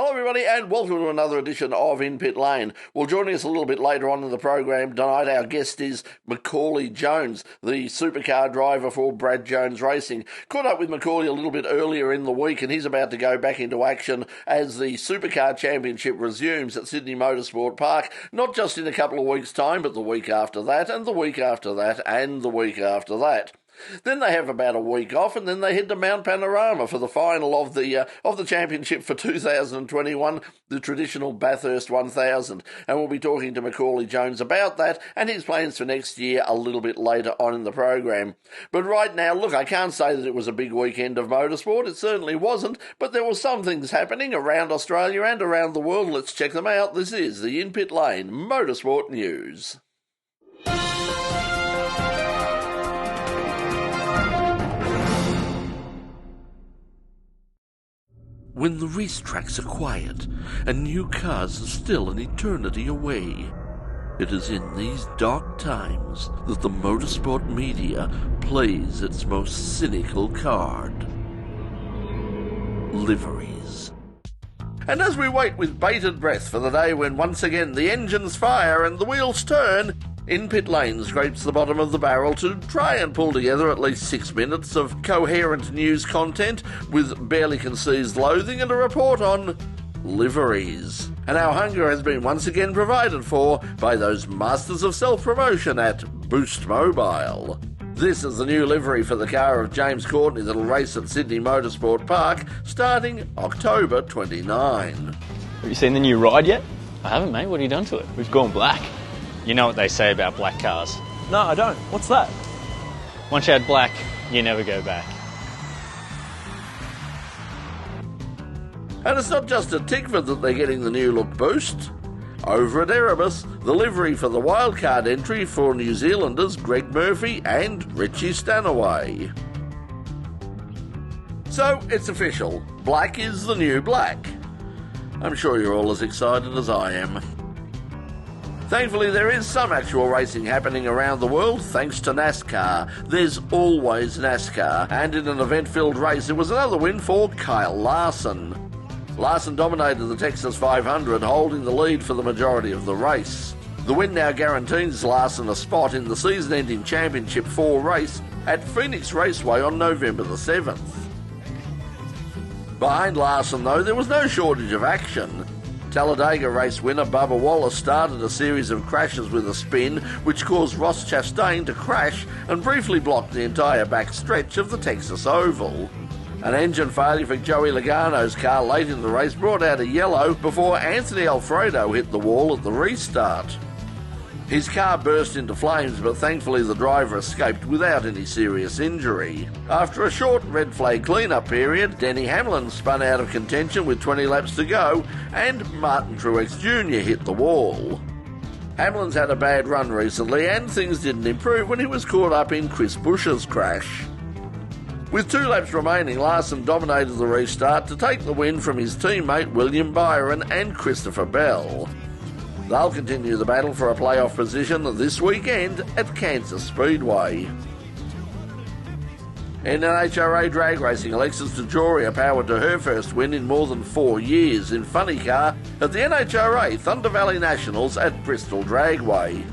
Hello everybody and welcome to another edition of In Pit Lane. Well, joining us a little bit later on in the program tonight, our guest is Macauley Jones, the supercar driver for Brad Jones Racing. Caught up with Macauley a little bit earlier in the week and he's about to go back into action as the Supercar Championship resumes at Sydney Motorsport Park, not just in a couple of weeks' time, but the week after that and the week after that and the week after that. Then they have about a week off, and then they head to Mount Panorama for the final of the championship for 2021, the traditional Bathurst 1000. And we'll be talking to Macauley Jones about that and his plans for next year a little bit later on in the program. But right now, look, I can't say that it was a big weekend of motorsport. It certainly wasn't, but there were some things happening around Australia and around the world. Let's check them out. This is the In Pit Lane Motorsport News. When the racetracks are quiet and new cars are still an eternity away, it is in these dark times that the motorsport media plays its most cynical card: liveries. And as we wait with bated breath for the day when once again the engines fire and the wheels turn, In Pit Lane scrapes the bottom of the barrel to try and pull together at least 6 minutes of coherent news content with barely concealed loathing and a report on liveries. And our hunger has been once again provided for by those masters of self-promotion at Boost Mobile. This is the new livery for the car of James Courtney that'll race at Sydney Motorsport Park starting October 29. Have you seen the new ride yet? I haven't, mate. What have you done to it? We've gone black. You know what they say about black cars. No, I don't. What's that? Once you had black, you never go back. And it's not just at Tickford that they're getting the new look boost. Over at Erebus, the livery for the wildcard entry for New Zealanders Greg Murphy and Richie Stanaway. So, it's official. Black is the new black. I'm sure you're all as excited as I am. Thankfully, there is some actual racing happening around the world thanks to NASCAR. There's always NASCAR, and in an event-filled race, it was another win for Kyle Larson. Larson dominated the Texas 500, holding the lead for the majority of the race. The win now guarantees Larson a spot in the season-ending Championship 4 race at Phoenix Raceway on November the 7th. Behind Larson, though, there was no shortage of action. Talladega race winner Bubba Wallace started a series of crashes with a spin, which caused Ross Chastain to crash and briefly blocked the entire back stretch of the Texas Oval. An engine failure for Joey Logano's car late in the race brought out a yellow before Anthony Alfredo hit the wall at the restart. His car burst into flames, but thankfully the driver escaped without any serious injury. After a short red flag clean-up period, Denny Hamlin spun out of contention with 20 laps to go, and Martin Truex Jr. hit the wall. Hamlin's had a bad run recently, and things didn't improve when he was caught up in Chris Buescher's crash. With 2 laps remaining, Larson dominated the restart to take the win from his teammate William Byron and Christopher Bell. They'll continue the battle for a playoff position this weekend at Kansas Speedway. In NHRA drag racing, Alexis DeJoria powered to her first win in more than 4 years in funny car at the NHRA Thunder Valley Nationals at Bristol Dragway.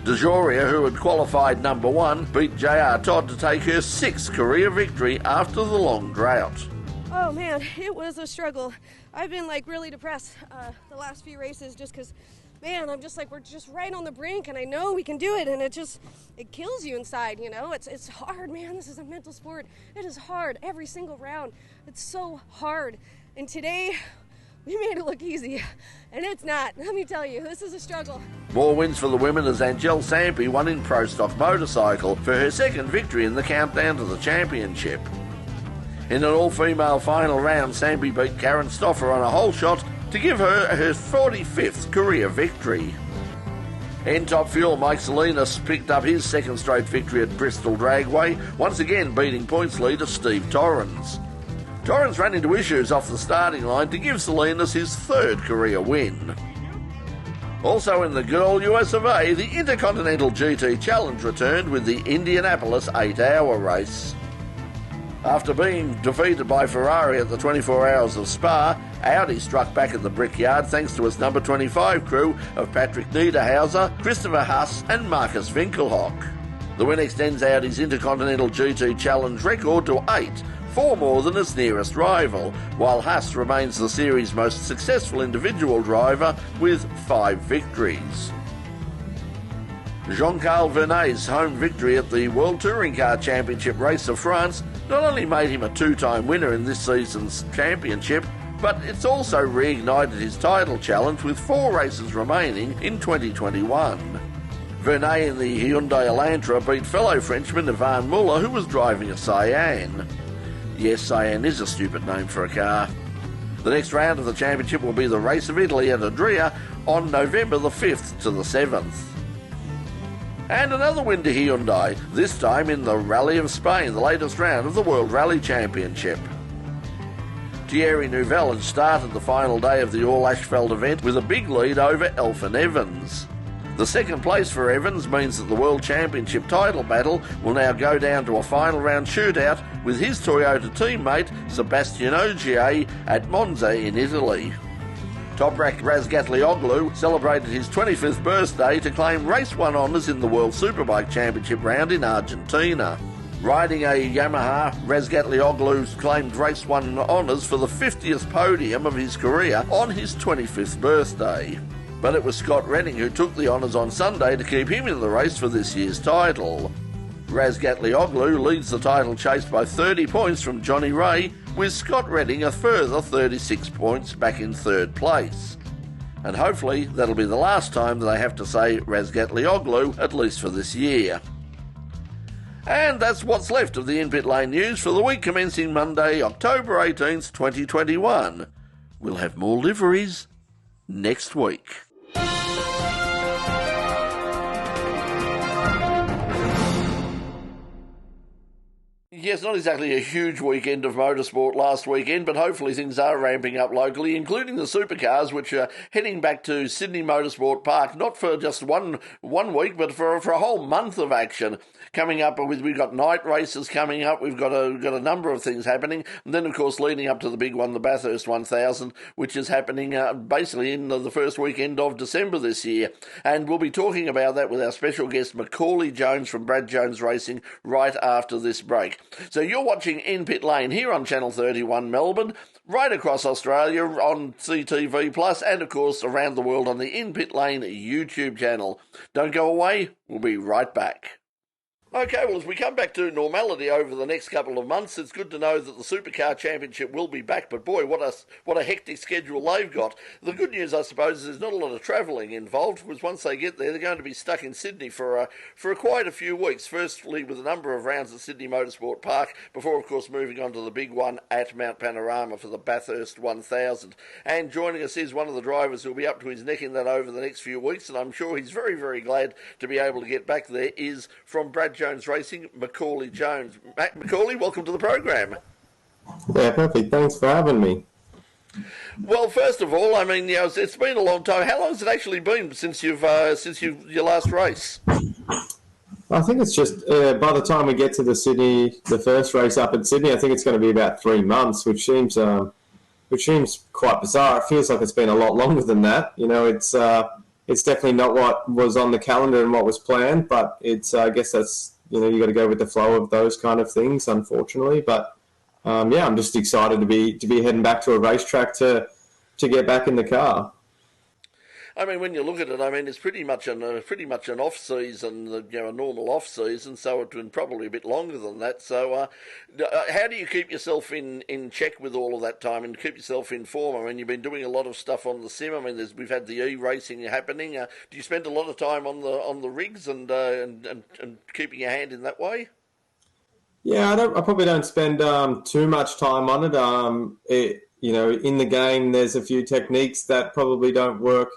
DeJoria, who had qualified number 1, beat J.R. Todd to take her 6th career victory after the long drought. Oh man, it was a struggle. I've been really depressed the last few races just because, man, I'm just we're just right on the brink and I know we can do it, and it kills you inside, you know? It's hard, man. This is a mental sport. It is hard every single round. It's so hard. And today, we made it look easy, and it's not. Let me tell you, this is a struggle. More wins for the women as Angelle Sampi won in Pro Stock Motorcycle for her 2nd victory in the countdown to the championship. In an all-female final round, Sampi beat Karen Stoffer on a hole shot to give her 45th career victory. In Top Fuel, Mike Salinas picked up his 2nd straight victory at Bristol Dragway, once again beating points leader Steve Torrens. Torrens ran into issues off the starting line to give Salinas his 3rd career win. Also in the good old US of A, the Intercontinental GT Challenge returned with the Indianapolis 8-hour race. After being defeated by Ferrari at the 24 Hours of Spa, Audi struck back at the Brickyard thanks to its number 25 crew of Patrick Niederhauser, Christopher Haas and Marcus Winkelhock. The win extends Audi's Intercontinental GT Challenge record to 8, 4 more than its nearest rival, while Haas remains the series' most successful individual driver with 5 victories. Jean-Carl Vernet's home victory at the World Touring Car Championship Race of France not only made him a 2-time winner in this season's championship, but it's also reignited his title challenge with 4 races remaining in 2021. Vernet in the Hyundai Elantra beat fellow Frenchman Ivan Muller, who was driving a Cayenne. Yes, Cayenne is a stupid name for a car. The next round of the championship will be the Race of Italy at Adria on November the 5th to the 7th. And another win to Hyundai, this time in the Rally of Spain, the latest round of the World Rally Championship. Thierry Neuville had started the final day of the all-asphalt event with a big lead over Elfyn Evans. The second place for Evans means that the World Championship title battle will now go down to a final round shootout with his Toyota teammate Sebastian Ogier at Monza in Italy. Toprak Razgatlioglu celebrated his 25th birthday to claim Race 1 honours in the World Superbike Championship round in Argentina. Riding a Yamaha, Razgatlioglu claimed Race 1 honours for the 50th podium of his career on his 25th birthday. But it was Scott Redding who took the honours on Sunday to keep him in the race for this year's title. Razgatlioglu leads the title chase by 30 points from Johnny Ray, with Scott Redding a further 36 points back in third place. And hopefully that'll be the last time that I have to say Razgatlioglu, at least for this year. And that's what's left of the In-Pit Lane news for the week commencing Monday, October 18th, 2021. We'll have more liveries next week. Yes, not exactly a huge weekend of motorsport last weekend, but hopefully things are ramping up locally, including the supercars, which are heading back to Sydney Motorsport Park, not for just one week, but for a whole month of action coming up. We've got night races coming up, we've got a number of things happening, and then, of course, leading up to the big one, the Bathurst 1000, which is happening basically in the first weekend of December this year. And we'll be talking about that with our special guest, Macauley Jones from Brad Jones Racing, right after this break. So you're watching In-Pit Lane here on Channel 31 Melbourne, right across Australia on CTV Plus, and of course around the world on the In-Pit Lane YouTube channel. Don't go away, we'll be right back. Okay, well, as we come back to normality over the next couple of months, it's good to know that the Supercar Championship will be back, but boy, what a hectic schedule they've got. The good news, I suppose, is there's not a lot of travelling involved, because once they get there, they're going to be stuck in Sydney for quite a few weeks, firstly with a number of rounds at Sydney Motorsport Park, before, of course, moving on to the big one at Mount Panorama for the Bathurst 1000. And joining us is one of the drivers who'll be up to his neck in that over the next few weeks, and I'm sure he's very, very glad to be able to get back there, is from Brad Jones Racing, Macauley Jones. Macauley, welcome to the program. Yeah, perfect. Thanks for having me. Well, first of all, I mean, it's been a long time. How long has it actually been since your last race? I think it's just by the time we get to the first race up in Sydney, I think it's going to be about 3 months, which seems quite bizarre. It feels like it's been a lot longer than that. You know, it's definitely not what was on the calendar and what was planned, but I guess that's, you got to go with the flow of those kind of things, unfortunately. But I'm just excited to be heading back to a racetrack to get back in the car. I mean, when you look at it, I mean, it's pretty much an off season, a normal off season. So it's been probably a bit longer than that. So, how do you keep yourself in check with all of that time and keep yourself in form? I mean, you've been doing a lot of stuff on the sim. I mean, we've had the e-racing happening. Do you spend a lot of time on the rigs and keeping your hand in that way? Yeah, I probably don't spend too much time on it. In the game, there's a few techniques that probably don't work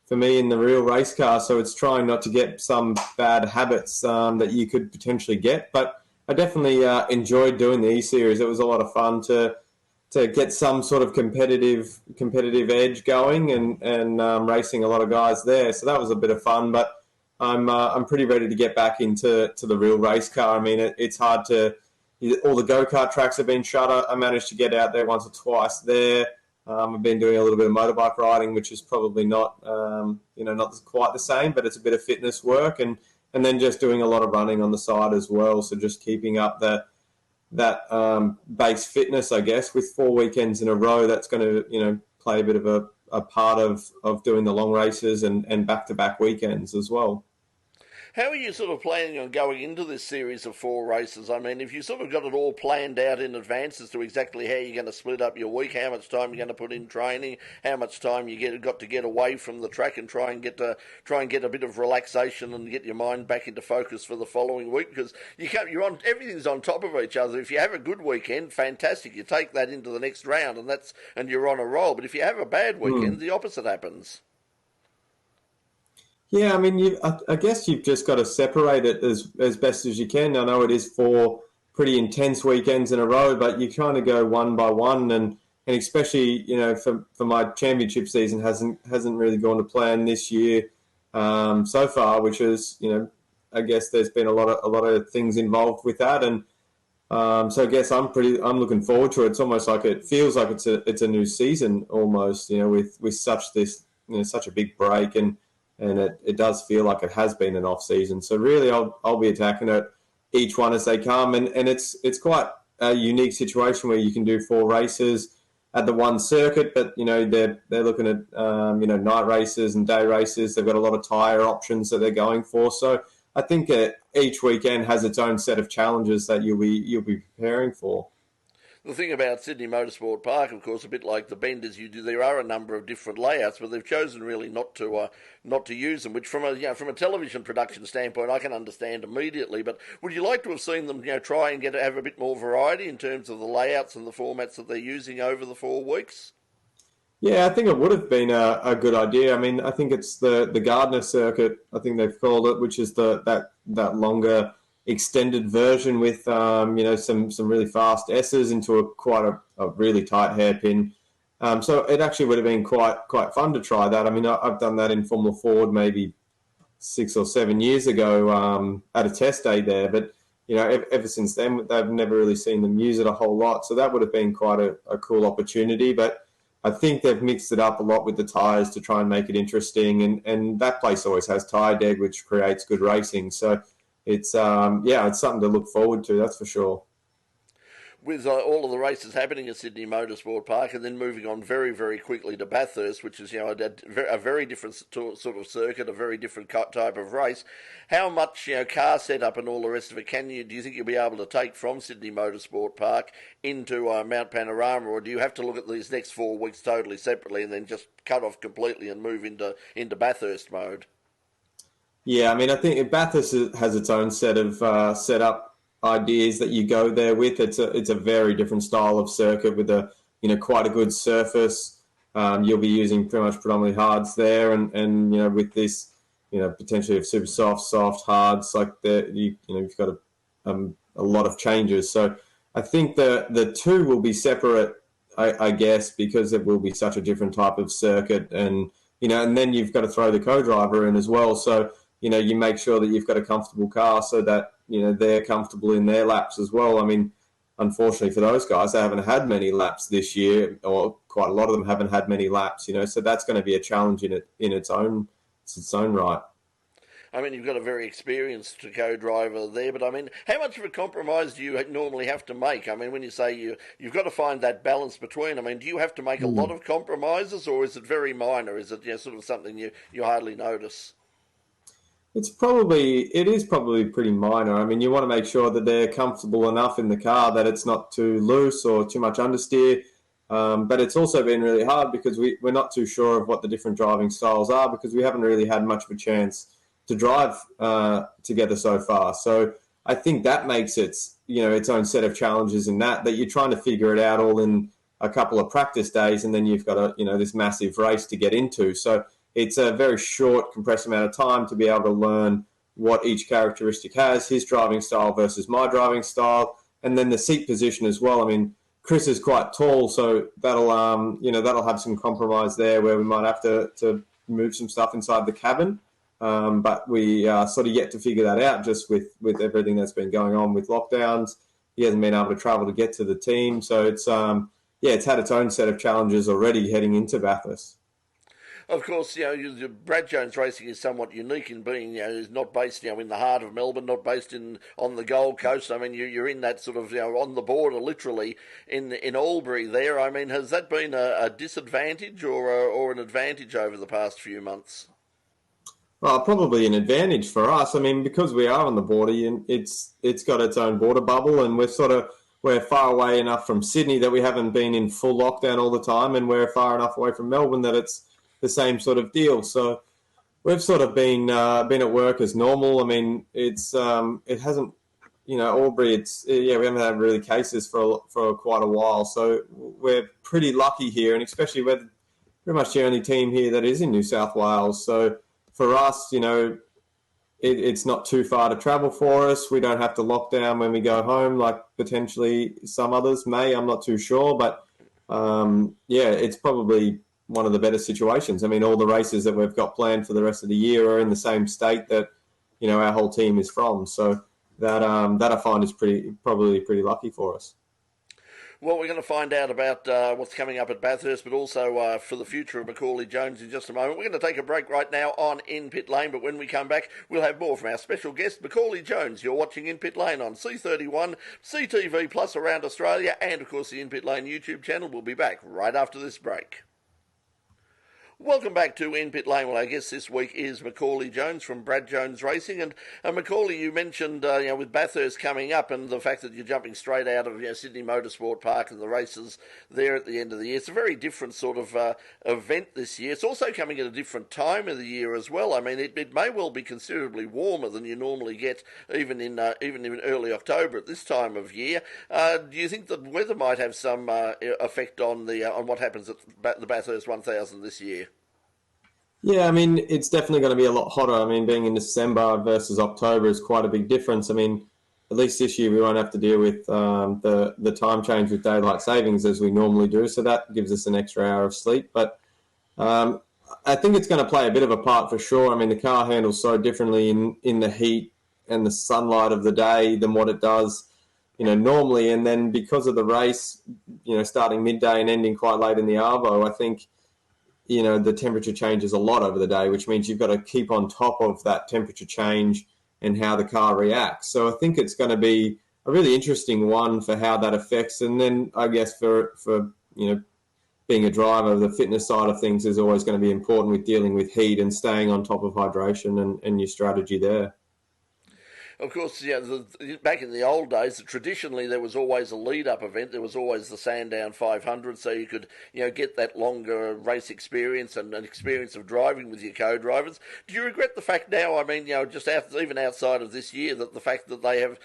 for me in the real race car, so it's trying not to get some bad habits that you could potentially get. But I definitely enjoyed doing the E-Series. It was a lot of fun to get some sort of competitive edge going and racing a lot of guys there. So that was a bit of fun. But I'm pretty ready to get back into the real race car. I mean, it's hard to all the go-kart tracks have been shut. I managed to get out there once or twice there. I've been doing a little bit of motorbike riding, which is probably not quite the same, but it's a bit of fitness work, and then just doing a lot of running on the side as well. So just keeping up that base fitness, I guess, with 4 weekends in a row. That's going to play a bit of a part of doing the long races and back-to-back weekends as well. How are you sort of planning on going into this series of 4 races? I mean, if you sort of got it all planned out in advance as to exactly how you're going to split up your week, how much time you're going to put in training, how much time you got to get away from the track and try and get a bit of relaxation and get your mind back into focus for the following week, because everything's on top of each other. If you have a good weekend, fantastic. You take that into the next round and you're on a roll. But if you have a bad weekend, the opposite happens. Yeah, I mean, I guess you've just got to separate it as best as you can. I know it is 4 pretty intense weekends in a row, but you kind of go one by one, and especially for my championship season hasn't really gone to plan this year so far, which is I guess there's been a lot of things involved with that, and so I guess I'm looking forward to it. It's almost like it feels like it's a new season almost, with such a big break and it does feel like it has been an off season. So really, I'll be attacking it each one as they come, and it's quite a unique situation where you can do 4 races at the one circuit, but they're looking at night races and day races. They've got a lot of tyre options that they're going for. So I think each weekend has its own set of challenges that you'll be preparing for. The thing about Sydney Motorsport Park, of course, a bit like the Benders, there are a number of different layouts, but they've chosen really not to use them. Which, from a television production standpoint, I can understand immediately. But would you like to have seen them, try and have a bit more variety in terms of the layouts and the formats that they're using over the 4 weeks? Yeah, I think it would have been a good idea. I mean, I think it's the Gardner circuit, I think they've called it, which is that longer extended version with some really fast S's into quite a really tight hairpin. So it actually would have been quite fun to try that. I mean, I've done that in Formula Ford maybe 6 or 7 years ago at a test day there, but ever since then they've never really seen them use it a whole lot. So that would have been quite a cool opportunity. But I think they've mixed it up a lot with the tyres to try and make it interesting, and that place always has tyre dead, which creates good racing. So it's something to look forward to, that's for sure. With all of the races happening at Sydney Motorsport Park, and then moving on very, very quickly to Bathurst, which is a very different sort of circuit, a very different type of race. How much car setup and all the rest of it do you think you'll be able to take from Sydney Motorsport Park into Mount Panorama, or do you have to look at these next 4 weeks totally separately and then just cut off completely and move into Bathurst mode? Yeah, I mean, I think Bathurst has its own set of setup ideas that you go there with. It's a very different style of circuit with quite a good surface. You'll be using pretty much predominantly hards there, and with this potentially of super soft hards, like you've got a lot of changes. So I think the 2 will be separate, I guess, because it will be such a different type of circuit, and then you've got to throw the co-driver in as well. So you make sure that you've got a comfortable car so that, they're comfortable in their laps as well. I mean, unfortunately for those guys, they haven't had many laps this year, or quite a lot of them haven't had many laps, so that's going to be a challenge in its own right. I mean, you've got a very experienced co-driver there, but I mean, how much of a compromise do you normally have to make? I mean, when you say you've got to find that balance between, I mean, do you have to make a lot of compromises, or is it very minor? Is it sort of something you hardly notice? It is probably pretty minor. I mean, you want to make sure that they're comfortable enough in the car that it's not too loose or too much understeer. But it's also been really hard because we're not too sure of what the different driving styles are, because we haven't really had much of a chance to drive together so far. So I think that makes its own set of challenges in that you're trying to figure it out all in a couple of practice days, and then you've got this massive race to get into. So it's a very short, compressed amount of time to be able to learn what each characteristic has, his driving style versus my driving style, and then the seat position as well. I mean, Chris is quite tall, so that'll have some compromise there where we might have to move some stuff inside the cabin. But we are sort of yet to figure that out, just with everything that's been going on with lockdowns. he hasn't been able to travel to get to the team. So it's it's had its own set of challenges already heading into Bathurst. Of course, Brad Jones Racing is somewhat unique in being, is not based, in the heart of Melbourne, not based on the Gold Coast. I mean, you're in that sort of, on the border, literally, in Albury there. I mean, has that been a disadvantage or an advantage over the past few months? Well, probably an advantage for us. I mean, because we are on the border, it's got its own border bubble, and we're far away enough from Sydney that we haven't been in full lockdown all the time, and we're far enough away from Melbourne that it's the same sort of deal. So we've sort of been at work as normal. I mean, it hasn't, Albury. We haven't had really cases for quite a while. So we're pretty lucky here, and especially we're pretty much the only team here that is in New South Wales. So for us, it's not too far to travel for us. We don't have to lock down when we go home, like potentially some others may. I'm not too sure, but it's probably one of the better situations. I mean, all the races that we've got planned for the rest of the year are in the same state that, our whole team is from. So that I find is probably pretty lucky for us. Well, we're going to find out about what's coming up at Bathurst, but also for the future of Macauley Jones in just a moment. We're going to take a break right now on In Pit Lane, but when we come back, we'll have more from our special guest, Macauley Jones. You're watching In Pit Lane on C31, CTV Plus around Australia, and of course the In Pit Lane YouTube channel. We'll be back right after this break. Welcome back to In Pit Lane. Well, I guess this week is Macauley Jones from Brad Jones Racing. And Macauley, you mentioned, with Bathurst coming up and the fact that you're jumping straight out of Sydney Motorsport Park and the races there at the end of the year. It's a very different sort of event this year. It's also coming at a different time of the year as well. I mean, it may well be considerably warmer than you normally get, even in early October at this time of year. Do you think the weather might have some effect on what happens at the Bathurst 1000 this year? Yeah, I mean, it's definitely going to be a lot hotter. I mean, being in December versus October is quite a big difference. I mean, at least this year we won't have to deal with the time change with daylight savings as we normally do, so that gives us an extra hour of sleep. But I think it's going to play a bit of a part for sure. I mean, the car handles so differently in the heat and the sunlight of the day than what it does, normally. And then because of the race, starting midday and ending quite late in the Arvo, I think the temperature changes a lot over the day, which means you've got to keep on top of that temperature change and how the car reacts. So I think it's going to be a really interesting one for how that affects. And then I guess for being a driver, the fitness side of things is always going to be important with dealing with heat and staying on top of hydration and your strategy there. Of course, back in the old days, traditionally there was always a lead-up event. There was always the Sandown 500, so you could, get that longer race experience and an experience of driving with your co-drivers. Do you regret the fact now? I mean, even outside of this year, that the fact that they have,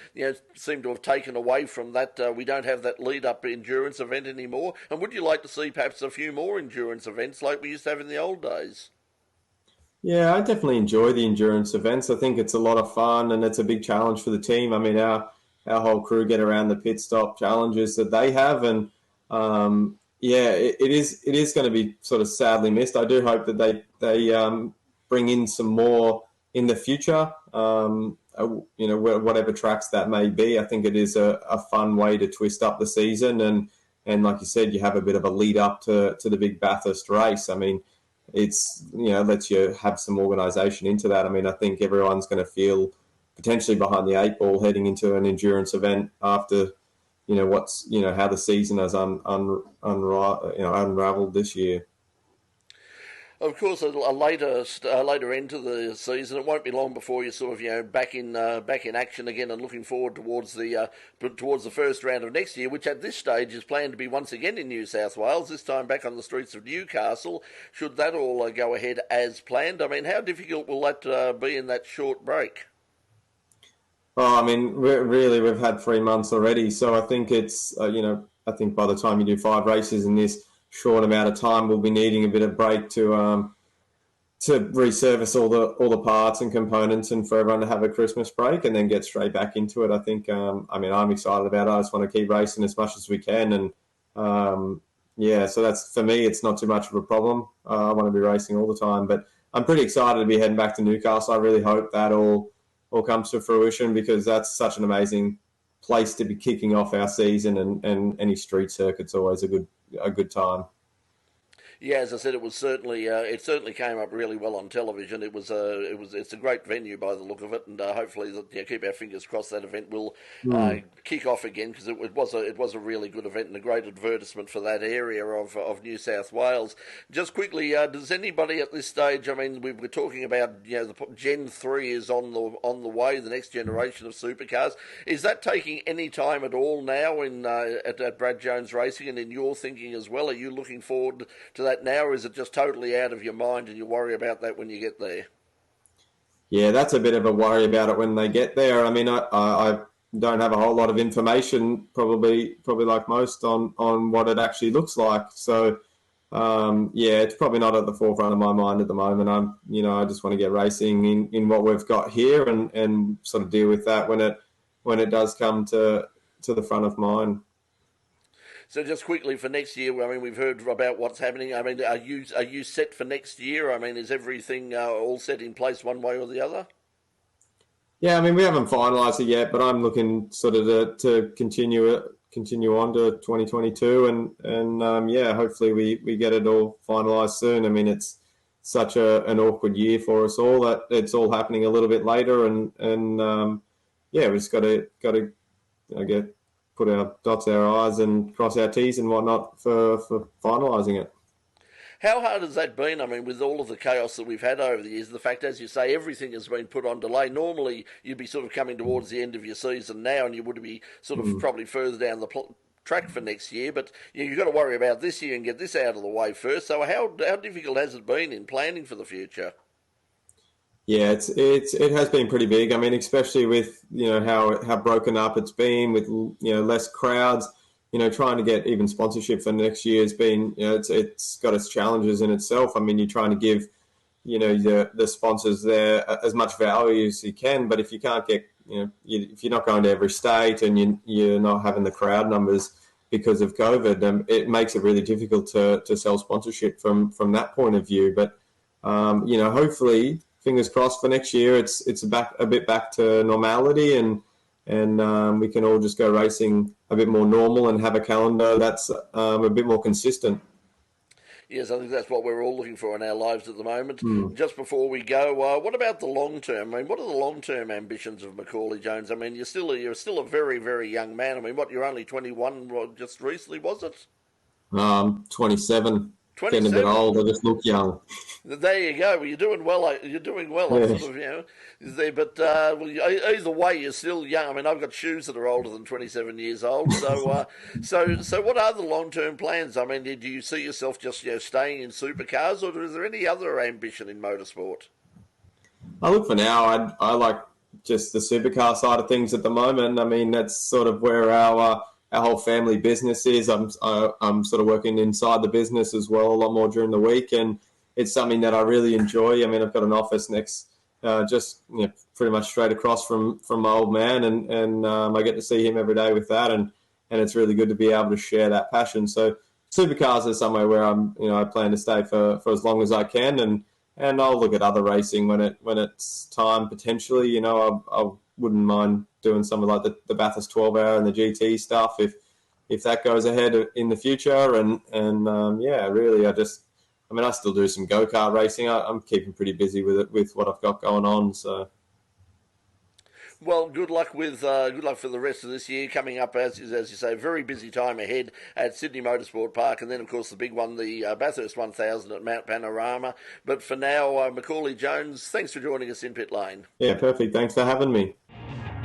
seem to have taken away from that. We don't have that lead-up endurance event anymore. And would you like to see perhaps a few more endurance events like we used to have in the old days? Yeah, I definitely enjoy the endurance events. I think it's a lot of fun and it's a big challenge for the team. I mean, our whole crew get around the pit stop challenges that they have, and it is going to be sort of sadly missed. I do hope that they bring in some more in the future. Whatever tracks that may be. I think it is a fun way to twist up the season, and like you said, you have a bit of a lead up to the big Bathurst race. I mean, it's, lets you have some organisation into that. I mean, I think everyone's going to feel potentially behind the eight ball heading into an endurance event after, how the season has unravelled this year. Of course, a later end to the season. It won't be long before you're sort of back in action again, and looking forward towards the first round of next year, which at this stage is planned to be once again in New South Wales. This time back on the streets of Newcastle. Should that all go ahead as planned? I mean, how difficult will that be in that short break? Oh, I mean, we've had 3 months already, so I think it's I think by the time you do 5 races in this short amount of time, we'll be needing a bit of break to resurface all the parts and components, and for everyone to have a Christmas break and then get straight back into it. I think I'm excited about it. I just want to keep racing as much as we can, and so that's, for me, it's not too much of a problem. I want to be racing all the time, but I'm pretty excited to be heading back to Newcastle. I really hope that all comes to fruition, because that's such an amazing place to be kicking off our season, and any street circuit's always a good time. Yeah, as I said, it certainly came up really well on television. It's a great venue by the look of it, and hopefully keep our fingers crossed that event will kick off again, because it was a really good event and a great advertisement for that area of New South Wales. Just quickly, does anybody at this stage? I mean, we were talking about the Gen 3 is on the way, the next generation of supercars. Is that taking any time at all now at Brad Jones Racing, and in your thinking as well? Are you looking forward to that now, or is it just totally out of your mind and you worry about that when you get there? Yeah, that's a bit of a worry about it when they get there. I mean, I don't have a whole lot of information, probably like most, on what it actually looks like. So, it's probably not at the forefront of my mind at the moment. I just want to get racing in what we've got here, and sort of deal with that when it does come to the front of mind. So just quickly for next year, I mean, we've heard about what's happening. I mean, are you set for next year? I mean, is everything all set in place one way or the other? Yeah, I mean, we haven't finalised it yet, but I'm looking sort of to continue on to 2022, and hopefully we get it all finalised soon. I mean, it's such an awkward year for us all that it's all happening a little bit later, and we just got to put our dots our I's and cross our T's and whatnot for finalising it. How hard has that been? I mean, with all of the chaos that we've had over the years, the fact, as you say, everything has been put on delay. Normally, you'd be sort of coming towards the end of your season now, and you would be sort of probably further down the track for next year. But you've got to worry about this year and get this out of the way first. So how difficult has it been in planning for the future? Yeah, it has been pretty big. I mean, especially with how broken up it's been, with less crowds. Trying to get even sponsorship for next year has been it's got its challenges in itself. I mean, you're trying to give the sponsors there as much value as you can, but if you can't get if you're not going to every state and you're not having the crowd numbers because of COVID, it makes it really difficult to sell sponsorship from that point of view. But hopefully, fingers crossed for next year, it's a bit back to normality, and we can all just go racing a bit more normal and have a calendar that's a bit more consistent. Yes, I think that's what we're all looking for in our lives at the moment. Just before we go, what about the long term? I mean, what are the long term ambitions of Macauley Jones? I mean, you're still a very, very young man. I mean, you're only 21 just recently, was it? 27. Getting a bit old, I just look young. There you go. Well, you're doing well. You're doing well. Yeah. Sort of, but either way, you're still young. I mean, I've got shoes that are older than 27 years old. So, so what are the long-term plans? I mean, do you see yourself just staying in supercars, or is there any other ambition in motorsport? Look, for now, I like just the supercar side of things at the moment. I mean, that's sort of where our whole family business is. I'm sort of working inside the business as well a lot more during the week, and it's something that I really enjoy. I mean, I've got an office next, pretty much straight across from my old man, and I get to see him every day with that, and it's really good to be able to share that passion. So supercars is somewhere where I plan to stay for as long as I can, and I'll look at other racing when it's time potentially. I wouldn't mind doing some of like the Bathurst 12-hour and the GT stuff if that goes ahead in the future. And really, I still do some go-kart racing. I'm keeping pretty busy with what I've got going on. So, well, good luck for the rest of this year coming up. As you say, very busy time ahead at Sydney Motorsport Park, and then of course the big one, the Bathurst 1000 at Mount Panorama. But for now, Macauley Jones, thanks for joining us in Pit Lane. Yeah, perfect. Thanks for having me.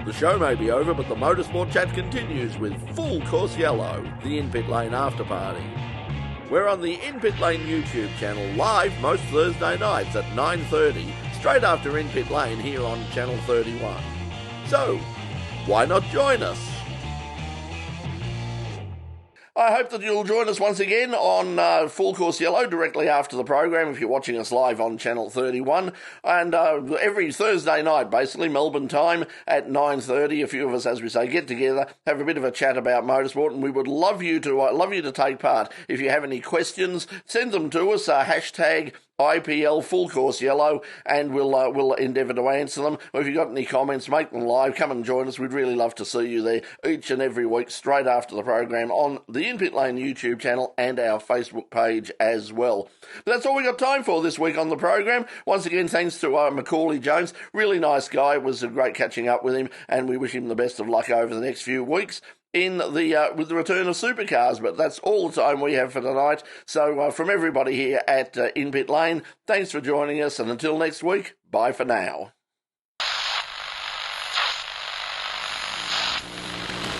The show may be over, but the motorsport chat continues with Full Course Yellow, the In Pit Lane after party. We're on the In Pit Lane YouTube channel live most Thursday nights at 9:30, straight after In Pit Lane here on Channel 31. So, why not join us? I hope that you'll join us once again on Full Course Yellow directly after the program if you're watching us live on Channel 31. And every Thursday night, basically, Melbourne time at 9:30, a few of us, as we say, get together, have a bit of a chat about motorsport, and we would love you to take part. If you have any questions, send them to us, hashtag IPL Full Course Yellow, and we'll endeavour to answer them. Or if you've got any comments, make them live. Come and join us. We'd really love to see you there each and every week, straight after the program on the In Pit Lane YouTube channel and our Facebook page as well. But that's all we got time for this week on the program. Once again, thanks to Macauley Jones. Really nice guy. It was great catching up with him, and we wish him the best of luck over the next few weeks in the with the return of Supercars. But that's all the time we have for tonight. So from everybody here at In Pit Lane, thanks for joining us, and until next week, bye for now.